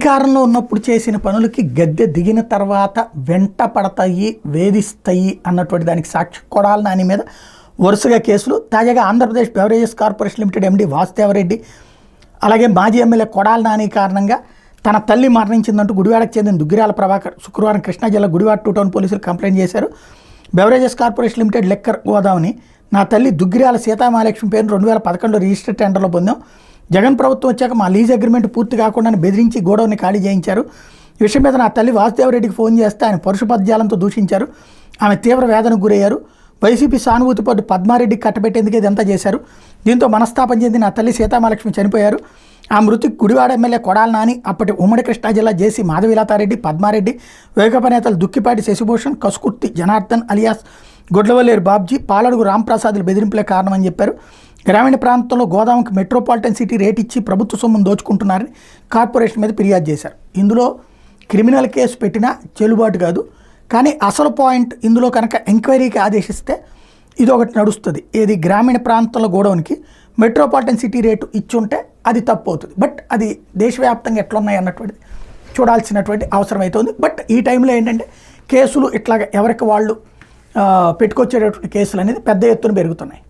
అధికారంలో ఉన్నప్పుడు చేసిన పనులకి గద్దె దిగిన తర్వాత వెంట పడతాయి, వేధిస్తాయి అన్నటువంటి దానికి సాక్షి కొడాలి నాని మీద వరుసగా కేసులు. తాజాగా ఆంధ్రప్రదేశ్ బెవరేజెస్ కార్పొరేషన్ లిమిటెడ్ ఎండి వాసుదేవరెడ్డి, అలాగే మాజీ ఎమ్మెల్యే కొడాలి నాని కారణంగా తన తల్లి మరణించిందంటూ గుడివాడకు చెందిన దుగ్గిరాల ప్రభాకర్ శుక్రవారం కృష్ణా జిల్లా గుడివాడ 2 టౌన్ పోలీసులు కంప్లైంట్ చేశారు. బెవరేజెస్ కార్పొరేషన్ లిమిటెడ్ లెక్కర్ గోదావని నా తల్లి దుగ్గిరాల సీతామహాలక్ష్మి పేరును 2011లో రిజిస్టర్ టెండర్లో పొందాం. జగన్ ప్రభుత్వం వచ్చాక మా లీజ్ అగ్రిమెంట్ పూర్తి కాకుండా బెదిరించి గోడౌన్ని ఖాళీ చేయించారు. ఈ విషయం మీద నా తల్లి వాసుదేవరెడ్డికి ఫోన్ చేస్తే ఆయన పరుషపద్యాలంతో దూషించారు. ఆమె తీవ్ర వేదనకు గురయ్యారు. వైసీపీ సానుభూతి పట్టు పద్మారెడ్డికి కట్టబెట్టేందుకే ఇదంతా చేశారు. దీంతో మనస్తాపం చెంది నా తల్లి సీతామహాలక్ష్మి చనిపోయారు. ఆ మృతికి గుడివాడ ఎమ్మెల్యే కొడాలి నాని, అప్పటి ఉమ్మడి కృష్ణా జిల్లా జేసీ మాధవీలతారెడ్డి, పద్మారెడ్డి, వైకాపా నేతలు దుక్కిపాటి శశిభూషణ్, కసుకుర్తి జనార్దన్ అలియాస్ గొడ్లవల్లేరు బాబ్జీ, పాలడుగు రాంప్రసాద్ల బెదిరింపులే కారణమని చెప్పారు. గ్రామీణ ప్రాంతంలో గోదాముకి మెట్రోపాలిటన్ సిటీ రేట్ ఇచ్చి ప్రభుత్వ సొమ్మును దోచుకుంటున్నారని కార్పొరేషన్ మీద ఫిర్యాదు చేశారు. ఇందులో క్రిమినల్ కేసు పెట్టినా చెల్లుబాటు కాదు. కానీ అసలు పాయింట్ ఇందులో కనుక ఎంక్వైరీకి ఆదేశిస్తే ఇది ఒకటి నడుస్తుంది. ఏది గ్రామీణ ప్రాంతంలో గోడౌన్కి మెట్రోపాలిటన్ సిటీ రేటు ఇచ్చుంటే అది తప్పు అవుతుంది. బట్ అది దేశవ్యాప్తంగా ఎట్లున్నాయి అన్నటువంటిది చూడాల్సినటువంటి అవసరం అవుతుంది. బట్ ఈ టైంలో ఏంటంటే కేసులు ఇట్లాగ ఎవరికి వాళ్ళు పెట్టుకొచ్చేటటువంటి కేసులు అనేది పెద్ద ఎత్తున పెరుగుతున్నాయి.